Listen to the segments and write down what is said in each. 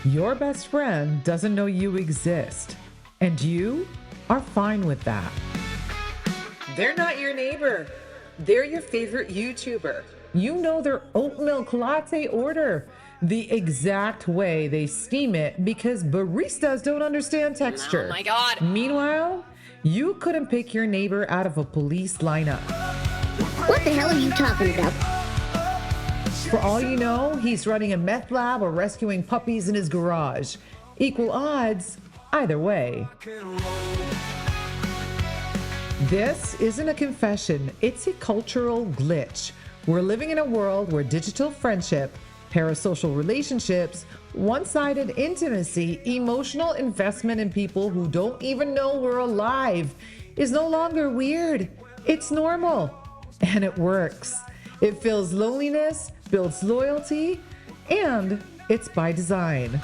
Your best friend doesn't know you exist, and you are fine with that. They're not your neighbor. They're your favorite YouTuber. You know their oat milk latte order the exact way they steam it because baristas don't understand texture. Oh my God. Meanwhile, you couldn't pick your neighbor out of a police lineup. What the hell are you talking about? For all you know, he's running a meth lab or rescuing puppies in his garage. Equal odds, either way. This isn't a confession, it's a cultural glitch. We're living in a world where digital friendship, parasocial relationships, one-sided intimacy, emotional investment in people who don't even know we're alive is no longer weird. It's normal. And it works. It fills loneliness, builds loyalty, and it's by design.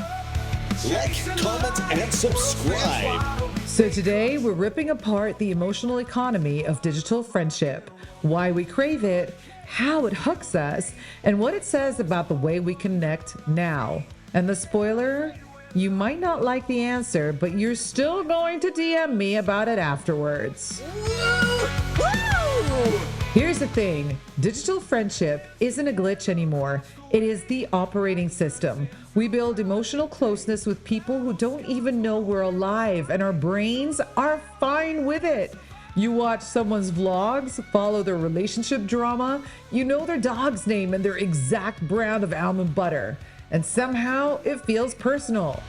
Like, comment, and subscribe. So today we're ripping apart the emotional economy of digital friendship, why we crave it, how it hooks us, and what it says about the way we connect now. And the spoiler, you might not like the answer, but you're still going to DM me about it afterwards. Here's the thing, digital friendship isn't a glitch anymore. It is the operating system. We build emotional closeness with people who don't even know we're alive, and our brains are fine with it. You watch someone's vlogs, follow their relationship drama, you know their dog's name and their exact brand of almond butter, and somehow it feels personal.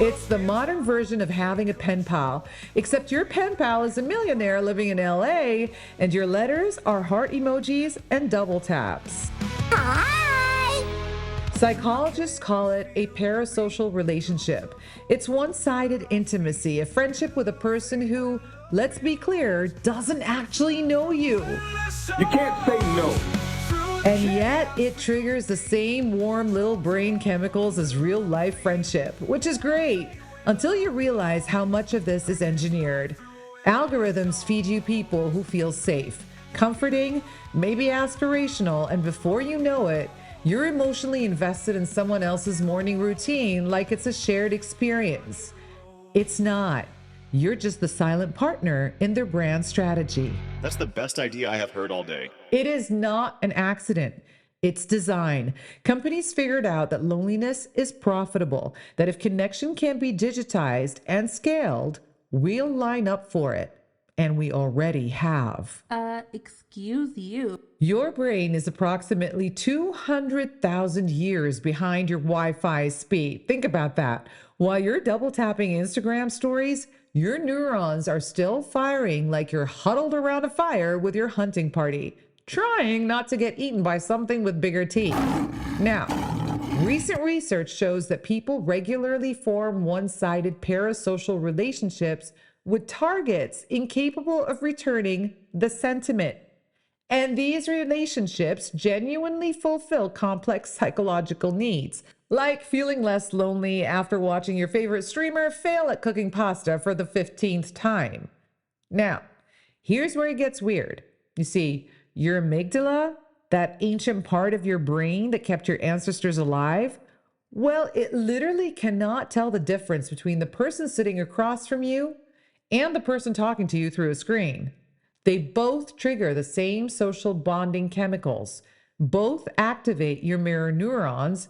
It's the modern version of having a pen pal, except your pen pal is a millionaire living in LA, and your letters are heart emojis and double taps. Hi! Psychologists call it a parasocial relationship. It's one-sided intimacy, a friendship with a person who, let's be clear, doesn't actually know you. You can't say no. And yet it triggers the same warm little brain chemicals as real life friendship, which is great until you realize how much of this is engineered. Algorithms feed you people who feel safe, comforting, maybe aspirational, and before you know it, you're emotionally invested in someone else's morning routine like it's a shared experience. It's not. You're just the silent partner in their brand strategy. That's the best idea I have heard all day. It is not an accident. It's design. Companies figured out that loneliness is profitable, that if connection can be digitized and scaled, we'll line up for it. And we already have. Excuse you. Your brain is approximately 200,000 years behind your Wi-Fi speed. Think about that. While you're double tapping Instagram stories, your neurons are still firing like you're huddled around a fire with your hunting party, trying not to get eaten by something with bigger teeth. Now, recent research shows that people regularly form one-sided parasocial relationships with targets incapable of returning the sentiment. And these relationships genuinely fulfill complex psychological needs, like feeling less lonely after watching your favorite streamer fail at cooking pasta for the 15th time. Now, here's where it gets weird. You see, your amygdala, that ancient part of your brain that kept your ancestors alive, well, it literally cannot tell the difference between the person sitting across from you and the person talking to you through a screen. They both trigger the same social bonding chemicals. Both activate your mirror neurons.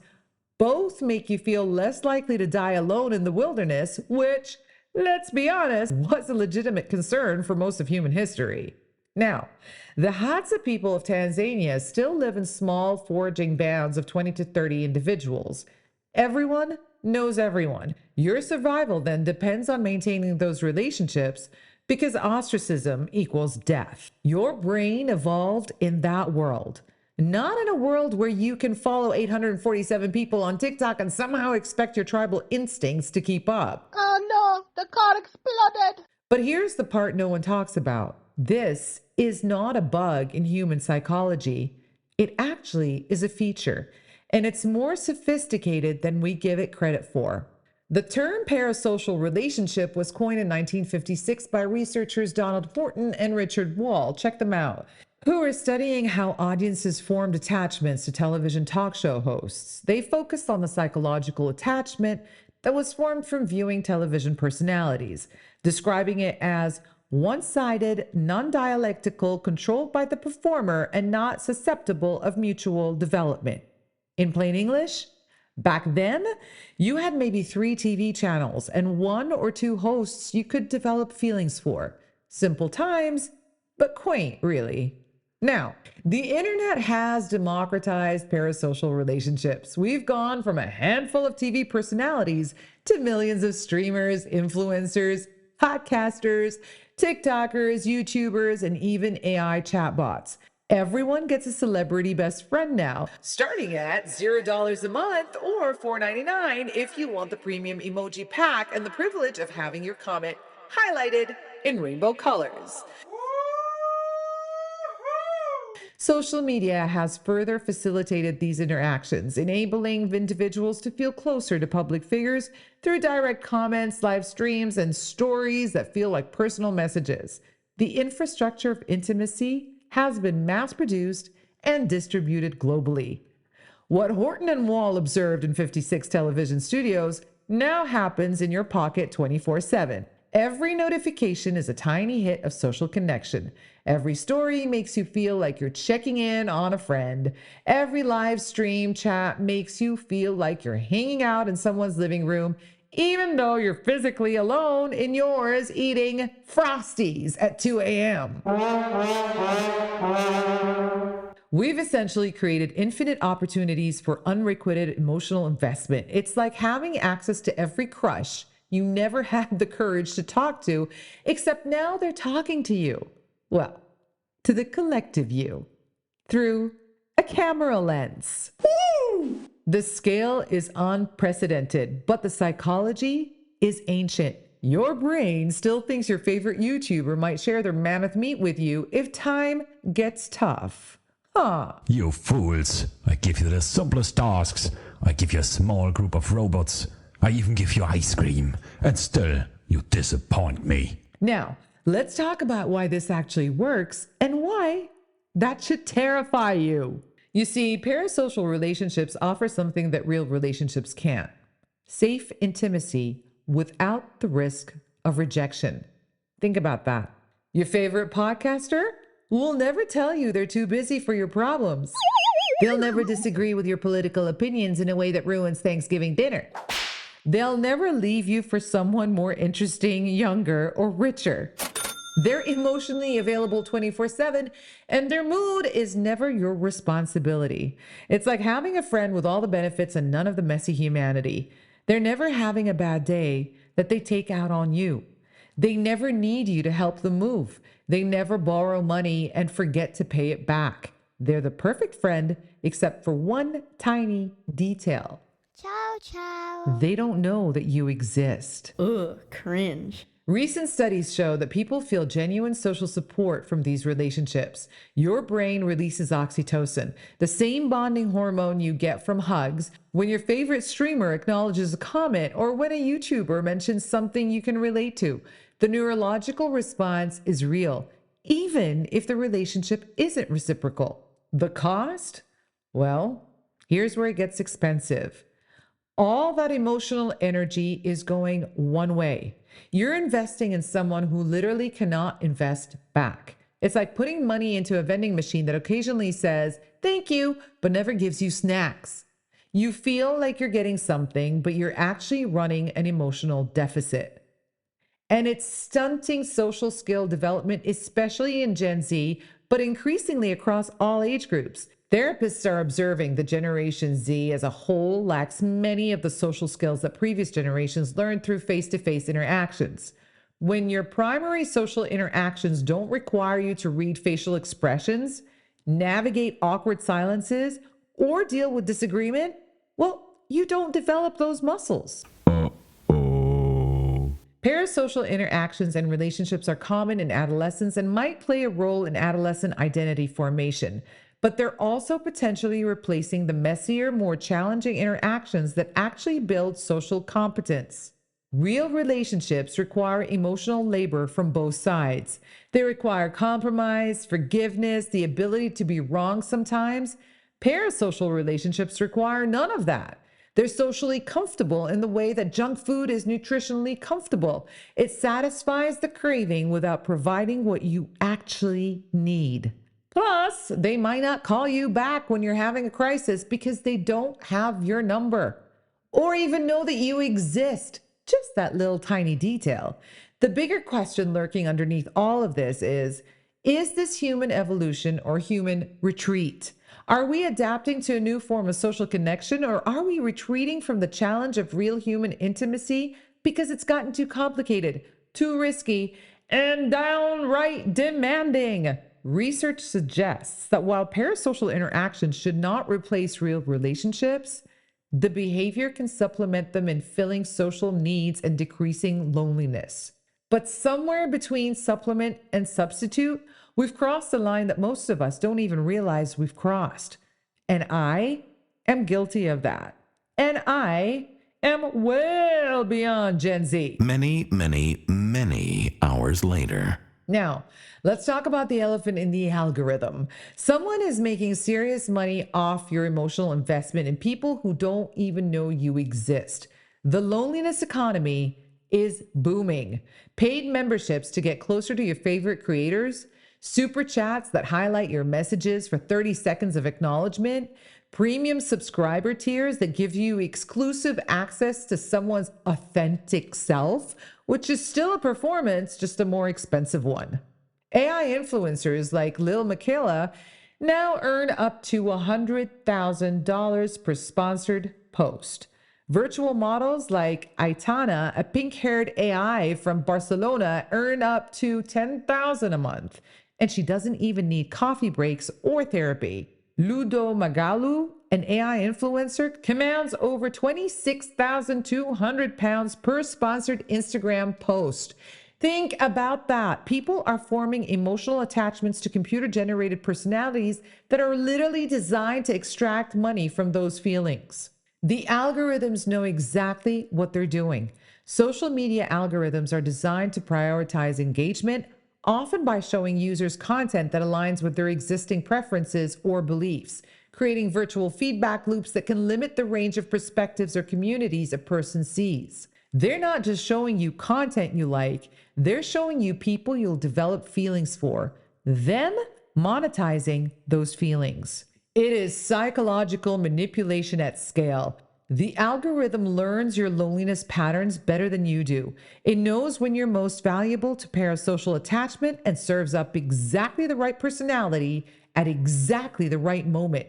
Both make you feel less likely to die alone in the wilderness, which, let's be honest, was a legitimate concern for most of human history. Now, the Hadza people of Tanzania still live in small foraging bands of 20 to 30 individuals. Everyone knows everyone. Your survival then depends on maintaining those relationships because ostracism equals death. Your brain evolved in that world, not in a world where you can follow 847 people on TikTok and somehow expect your tribal instincts to keep up. Oh no, the car exploded. But here's the part no one talks about. This is not a bug in human psychology. It actually is a feature, and it's more sophisticated than we give it credit for. The term parasocial relationship was coined in 1956 by researchers Donald Horton and Richard Wall. Check them out. who are studying how audiences formed attachments to television talk show hosts. They focused on the psychological attachment that was formed from viewing television personalities, describing it as one-sided, non-dialectical, controlled by the performer, and not susceptible of mutual development. In plain English, back then, you had maybe 3 TV channels and 1 or 2 hosts you could develop feelings for. Simple times, but quaint, really. Now, the internet has democratized parasocial relationships. We've gone from a handful of TV personalities to millions of streamers, influencers, podcasters, TikTokers, YouTubers, and even AI chatbots. Everyone gets a celebrity best friend now, starting at $0 a month or $4.99 if you want the premium emoji pack and the privilege of having your comment highlighted in rainbow colors. Social media has further facilitated these interactions, enabling individuals to feel closer to public figures through direct comments, live streams, and stories that feel like personal messages. The infrastructure of intimacy has been mass-produced and distributed globally. What Horton and Wall observed in 56 television studios now happens in your pocket 24/7. Every notification is a tiny hit of social connection. Every story makes you feel like you're checking in on a friend. Every live stream chat makes you feel like you're hanging out in someone's living room, even though you're physically alone in yours eating Frosties at 2 a.m. We've essentially created infinite opportunities for unrequited emotional investment. It's like having access to every crush you never had the courage to talk to, except now they're talking to you. Well, to the collective you, through a camera lens. Woo! The scale is unprecedented, but the psychology is ancient. Your brain still thinks your favorite YouTuber might share their mammoth meat with you if time gets tough. Huh. You fools. I give you the simplest tasks. I give you a small group of robots. I even give you ice cream. And still, you disappoint me. Now, let's talk about why this actually works and why that should terrify you. You see, parasocial relationships offer something that real relationships can't. Safe intimacy without the risk of rejection. Think about that. Your favorite podcaster will never tell you they're too busy for your problems. They'll never disagree with your political opinions in a way that ruins Thanksgiving dinner. They'll never leave you for someone more interesting, younger, or richer. They're emotionally available 24/7, and their mood is never your responsibility. It's like having a friend with all the benefits and none of the messy humanity. They're never having a bad day that they take out on you. They never need you to help them move. They never borrow money and forget to pay it back. They're the perfect friend, except for one tiny detail. Ciao, ciao. They don't know that you exist. Ugh, cringe. Recent studies show that people feel genuine social support from these relationships. Your brain releases oxytocin, the same bonding hormone you get from hugs, when your favorite streamer acknowledges a comment or when a YouTuber mentions something you can relate to. The neurological response is real, even if the relationship isn't reciprocal. The cost? Well, here's where it gets expensive. All that emotional energy is going one way. You're investing in someone who literally cannot invest back. It's like putting money into a vending machine that occasionally says, "Thank you," but never gives you snacks. You feel like you're getting something, but you're actually running an emotional deficit. And it's stunting social skill development, especially in Gen Z, but increasingly across all age groups. Therapists are observing the Generation Z as a whole lacks many of the social skills that previous generations learned through face-to-face interactions. When your primary social interactions don't require you to read facial expressions, navigate awkward silences, or deal with disagreement, well, you don't develop those muscles. Parasocial interactions and relationships are common in adolescence and might play a role in adolescent identity formation, but they're also potentially replacing the messier, more challenging interactions that actually build social competence. Real relationships require emotional labor from both sides. They require compromise, forgiveness, the ability to be wrong sometimes. Parasocial relationships require none of that. They're socially comfortable in the way that junk food is nutritionally comfortable. It satisfies the craving without providing what you actually need. Plus, they might not call you back when you're having a crisis because they don't have your number or even know that you exist. Just that little tiny detail. The bigger question lurking underneath all of this is this human evolution or human retreat? Are we adapting to a new form of social connection, or are we retreating from the challenge of real human intimacy because it's gotten too complicated, too risky, and downright demanding? Research suggests that while parasocial interactions should not replace real relationships, the behavior can supplement them in filling social needs and decreasing loneliness. But somewhere between supplement and substitute, we've crossed the line that most of us don't even realize we've crossed. And I am guilty of that. And I am well beyond Gen Z. Many hours later. Now, let's talk about the elephant in the algorithm. Someone is making serious money off your emotional investment in people who don't even know you exist. The loneliness economy is booming. Paid memberships to get closer to your favorite creators, super chats that highlight your messages for 30 seconds of acknowledgement, premium subscriber tiers that give you exclusive access to someone's authentic self, which is still a performance, just a more expensive one. AI influencers like Lil Michaela now earn up to $100,000 per sponsored post. Virtual models like Aitana, a pink-haired AI from Barcelona, earn up to $10,000 a month. And she doesn't even need coffee breaks or therapy. Ludo Magalu, an AI influencer, commands over £26,200 per sponsored Instagram post. Think about that. People are forming emotional attachments to computer-generated personalities that are literally designed to extract money from those feelings. The algorithms know exactly what they're doing. Social media algorithms are designed to prioritize engagement, often by showing users content that aligns with their existing preferences or beliefs, creating virtual feedback loops that can limit the range of perspectives or communities a person sees. They're not just showing you content you like, they're showing you people you'll develop feelings for, then monetizing those feelings. It is psychological manipulation at scale. The algorithm learns your loneliness patterns better than you do. It knows when you're most valuable to parasocial attachment and serves up exactly the right personality at exactly the right moment.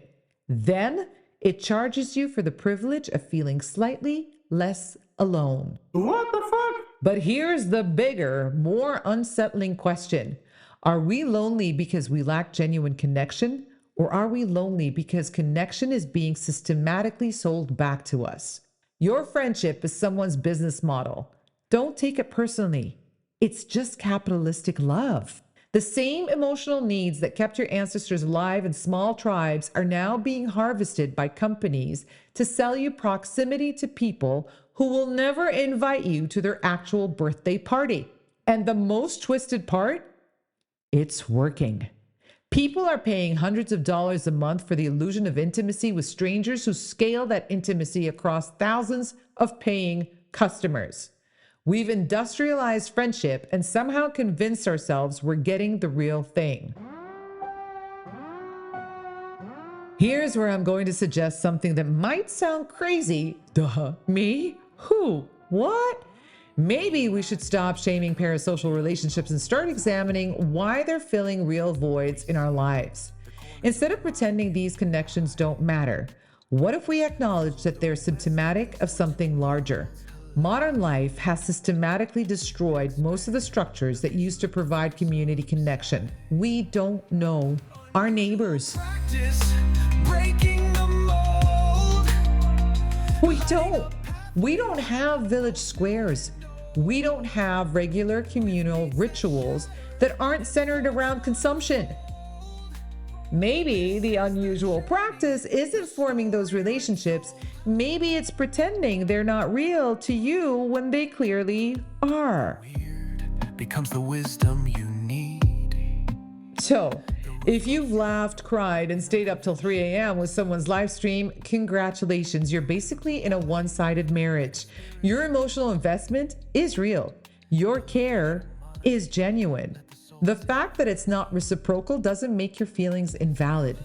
Then it charges you for the privilege of feeling slightly less alone. What the fuck? But here's the bigger, more unsettling question. Are we lonely because we lack genuine connection? Or are we lonely because connection is being systematically sold back to us? Your friendship is someone's business model. Don't take it personally. It's just capitalistic love. The same emotional needs that kept your ancestors alive in small tribes are now being harvested by companies to sell you proximity to people who will never invite you to their actual birthday party. And the most twisted part? It's working. People are paying hundreds of dollars a month for the illusion of intimacy with strangers who scale that intimacy across thousands of paying customers. We've industrialized friendship and somehow convinced ourselves we're getting the real thing. Here's where I'm going to suggest something that might sound crazy. Duh, me? Who? What? Maybe we should stop shaming parasocial relationships and start examining why they're filling real voids in our lives. Instead of pretending these connections don't matter, what if we acknowledge that they're symptomatic of something larger? Modern life has systematically destroyed most of the structures that used to provide community connection. We don't know our neighbors. We don't have village squares. We don't have regular communal rituals that aren't centered around consumption. Maybe the unusual practice isn't forming those relationships. Maybe it's pretending they're not real to you when they clearly are. Becomes the wisdom you need. So, if you've laughed, cried, and stayed up till 3 a.m. with someone's live stream, congratulations. You're basically in a one-sided marriage. Your emotional investment is real. Your care is genuine. The fact that it's not reciprocal doesn't make your feelings invalid.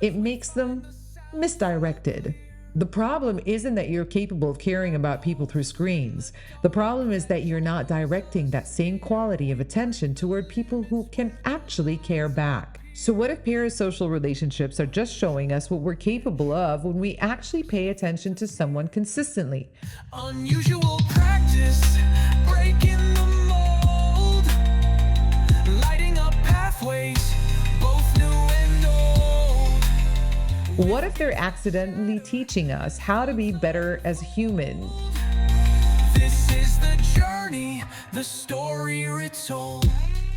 It makes them misdirected. The problem isn't that you're capable of caring about people through screens. The problem is that you're not directing that same quality of attention toward people who can actually care back. So what if parasocial relationships are just showing us what we're capable of when we actually pay attention to someone consistently? Unusual practice, breaking the mold, lighting up pathways, both new and old. What if they're accidentally teaching us how to be better as humans? This is the journey, the story retold.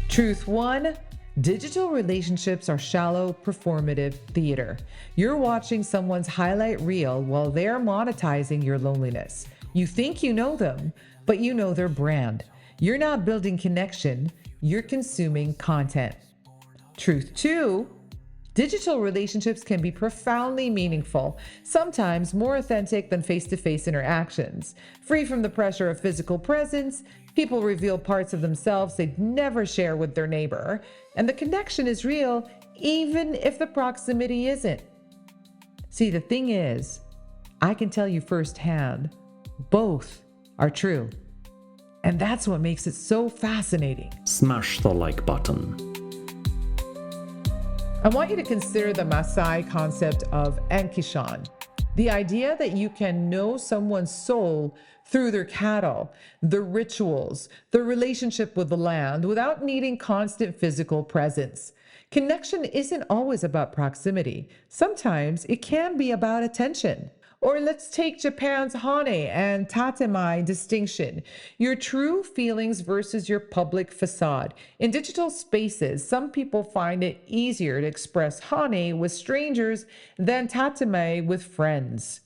Truth 1. Digital relationships are shallow, performative theater. You're watching someone's highlight reel while they're monetizing your loneliness. You think you know them, but you know their brand. You're not building connection, you're consuming content. Truth 2. Digital relationships can be profoundly meaningful, sometimes more authentic than face-to-face interactions. Free from the pressure of physical presence, people reveal parts of themselves they'd never share with their neighbor, and the connection is real even if the proximity isn't. See, the thing is, I can tell you firsthand, both are true. And that's what makes it so fascinating. Smash the like button. I want you to consider the Maasai concept of Ankishan, the idea that you can know someone's soul through their cattle, their rituals, their relationship with the land without needing constant physical presence. Connection isn't always about proximity. Sometimes it can be about attention. Or let's take Japan's Hane and Tatemae distinction, your true feelings versus your public facade. In digital spaces, some people find it easier to express Hane with strangers than Tatemae with friends.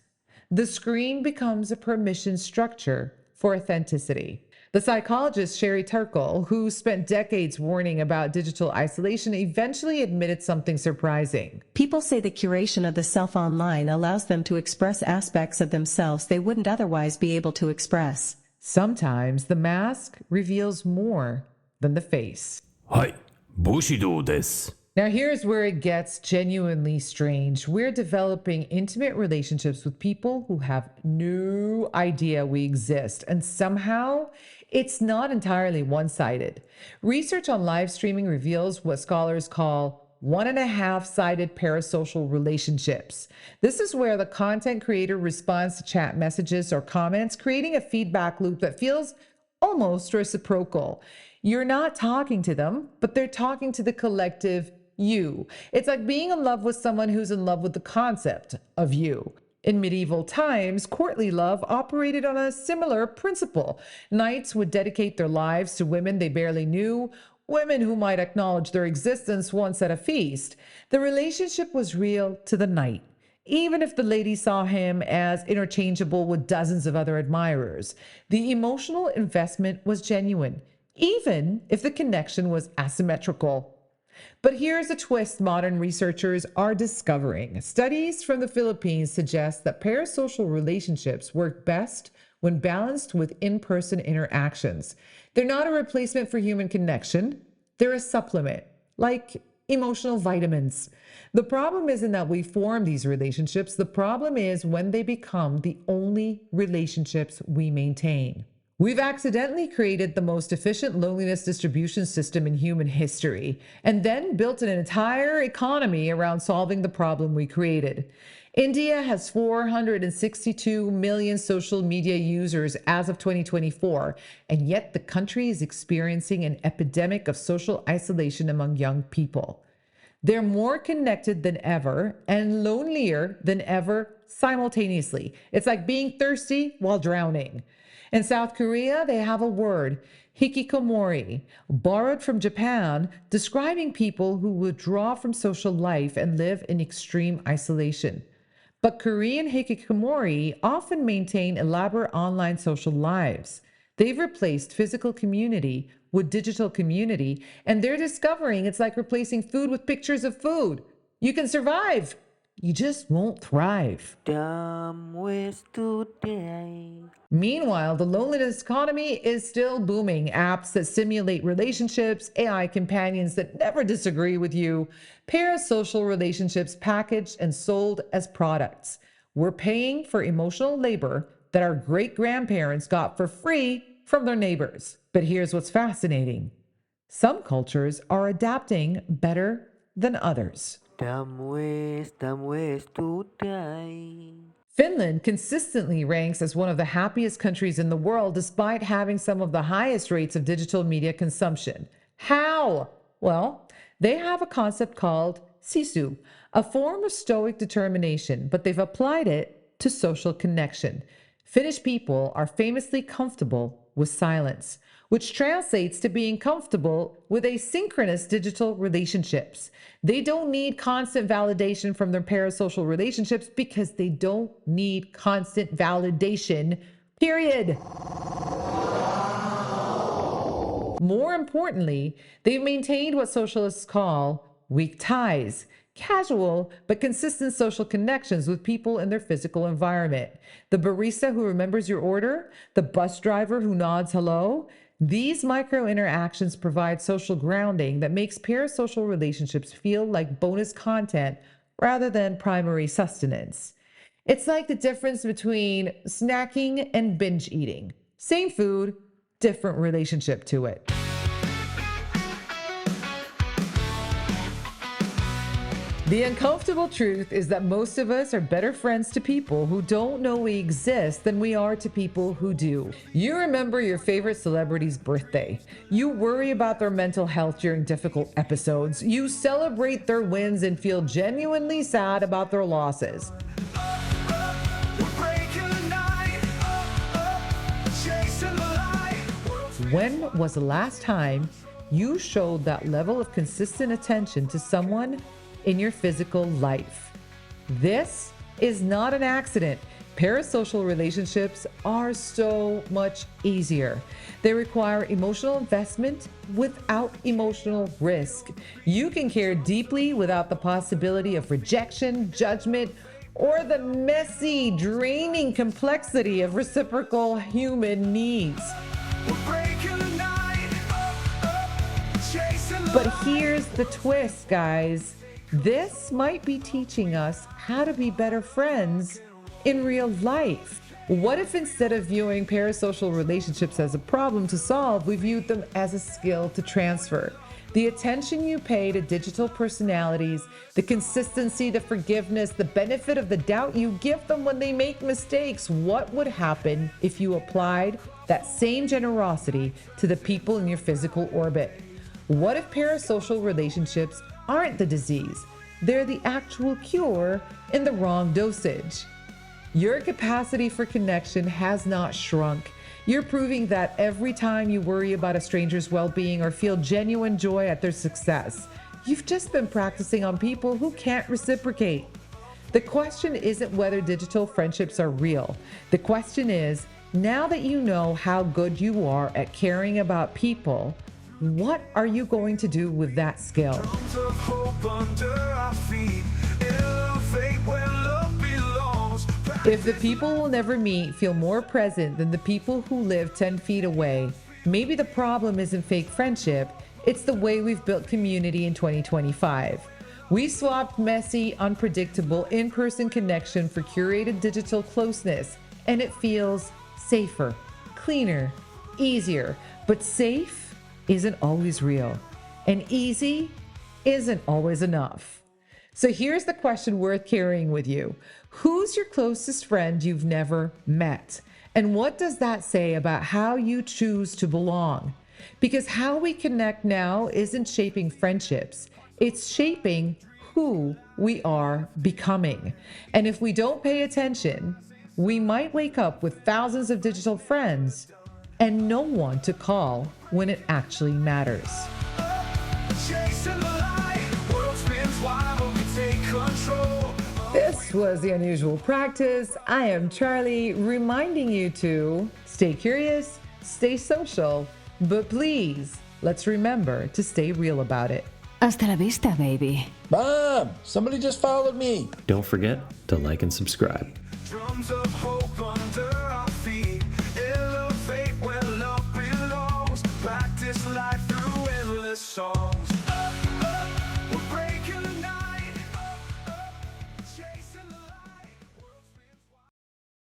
The screen becomes a permission structure for authenticity. The psychologist Sherry Turkle, who spent decades warning about digital isolation, eventually admitted something surprising. People say the curation of the self online allows them to express aspects of themselves they wouldn't otherwise be able to express. Sometimes the mask reveals more than the face. Hi, Bushido desu. Now here's where it gets genuinely strange. We're developing intimate relationships with people who have no idea we exist, and somehow it's not entirely one-sided. Research on live streaming reveals what scholars call 1.5-sided parasocial relationships. This is where the content creator responds to chat messages or comments, creating a feedback loop that feels almost reciprocal. You're not talking to them, but they're talking to the collective you. It's like being in love with someone who's in love with the concept of you. In medieval times, courtly love operated on a similar principle. Knights would dedicate their lives to women they barely knew, women who might acknowledge their existence once at a feast. The relationship was real to the knight, even if the lady saw him as interchangeable with dozens of other admirers. The emotional investment was genuine, even if the connection was asymmetrical. But here's a twist modern researchers are discovering. Studies from the Philippines suggest that parasocial relationships work best when balanced with in-person interactions. They're not a replacement for human connection. They're a supplement, like emotional vitamins. The problem isn't that we form these relationships. The problem is when they become the only relationships we maintain. We've accidentally created the most efficient loneliness distribution system in human history, and then built an entire economy around solving the problem we created. India has 462 million social media users as of 2024, and yet the country is experiencing an epidemic of social isolation among young people. They're more connected than ever and lonelier than ever simultaneously. It's like being thirsty while drowning. In South Korea, they have a word, hikikomori, borrowed from Japan, describing people who withdraw from social life and live in extreme isolation. But Korean hikikomori often maintain elaborate online social lives. They've replaced physical community with digital community, and they're discovering it's like replacing food with pictures of food. You can survive, you just won't thrive. Meanwhile, the loneliness economy is still booming. Apps that simulate relationships, AI companions that never disagree with you, parasocial relationships packaged and sold as products. We're paying for emotional labor that our great-grandparents got for free from their neighbors. But here's what's fascinating. Some cultures are adapting better than others. Finland consistently ranks as one of the happiest countries in the world despite having some of the highest rates of digital media consumption. How? Well, they have a concept called sisu, a form of stoic determination, but they've applied it to social connection. Finnish people are famously comfortable with silence, which translates to being comfortable with asynchronous digital relationships. They don't need constant validation from their parasocial relationships because they don't need constant validation, period. More importantly, they've maintained what socialists call weak ties, casual but consistent social connections with people in their physical environment. The barista who remembers your order, the bus driver who nods hello. These micro interactions provide social grounding that makes parasocial relationships feel like bonus content rather than primary sustenance. It's like the difference between snacking and binge eating. Same food, different relationship to it. The uncomfortable truth is that most of us are better friends to people who don't know we exist than we are to people who do. You remember your favorite celebrity's birthday. You worry about their mental health during difficult episodes. You celebrate their wins and feel genuinely sad about their losses. When was the last time you showed that level of consistent attention to someone in your physical life? This is not an accident. Parasocial relationships are so much easier. They require emotional investment without emotional risk. You can care deeply without the possibility of rejection, judgment, or the messy, draining complexity of reciprocal human needs. But here's the twist, guys. This might be teaching us how to be better friends in real life. What if instead of viewing parasocial relationships as a problem to solve, we viewed them as a skill to transfer? The attention you pay to digital personalities, the consistency, the forgiveness, the benefit of the doubt you give them when they make mistakes. What would happen if you applied that same generosity to the people in your physical orbit? What if parasocial relationships aren't the disease? They're the actual cure in the wrong dosage. Your capacity for connection has not shrunk. You're proving that every time you worry about a stranger's well-being or feel genuine joy at their success. You've just been practicing on people who can't reciprocate. The question isn't whether digital friendships are real. The question is, now that you know how good you are at caring about people, what are you going to do with that skill? If the people we'll never meet feel more present than the people who live 10 feet away, maybe the problem isn't fake friendship, it's the way we've built community in 2025. We swapped messy, unpredictable, in-person connection for curated digital closeness, and it feels safer, cleaner, easier, but safe isn't always real, and easy isn't always enough. So here's the question worth carrying with you. Who's your closest friend you've never met? And what does that say about how you choose to belong? Because how we connect now isn't shaping friendships, it's shaping who we are becoming. And if we don't pay attention, we might wake up with thousands of digital friends and no one to call when it actually matters. Chasing the light, world spins wild, we take control. This was The Unusual Practice. I am Charlie, reminding you to stay curious, stay social, but please, let's remember to stay real about it. Hasta la vista, baby. Mom, somebody just followed me. Don't forget to like and subscribe. Drums of hope under our feet. Elevate where love belongs. Practice life through endless songs.